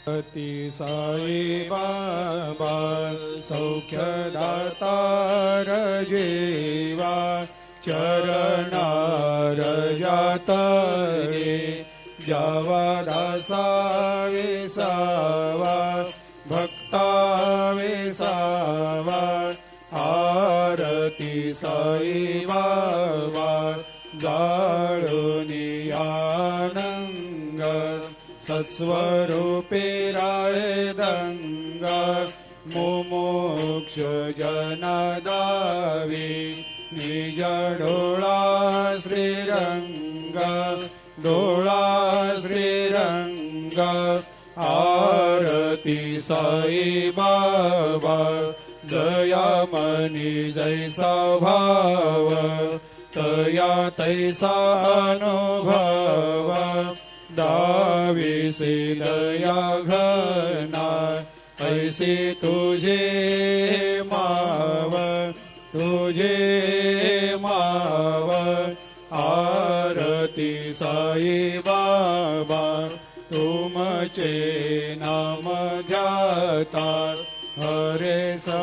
अति साई बाबा सौख्यदातार जेवा चरणार जातरे जावा दासा विसावा भक्ता विसावा आरती साई बाबा जाळुनी आनंग सत्स्वरूपे राय दंग मुमुक्ष जनदावी निज डोळा श्रीरंग डोळा श्रीरंग आरती साई बाबा जया मनी जैसा भाव तया तैसा अनुभव दाविसे दया घना ऐसे तुझे माव आरती साई बाबा तुमचे नाम ध्याता हरे सा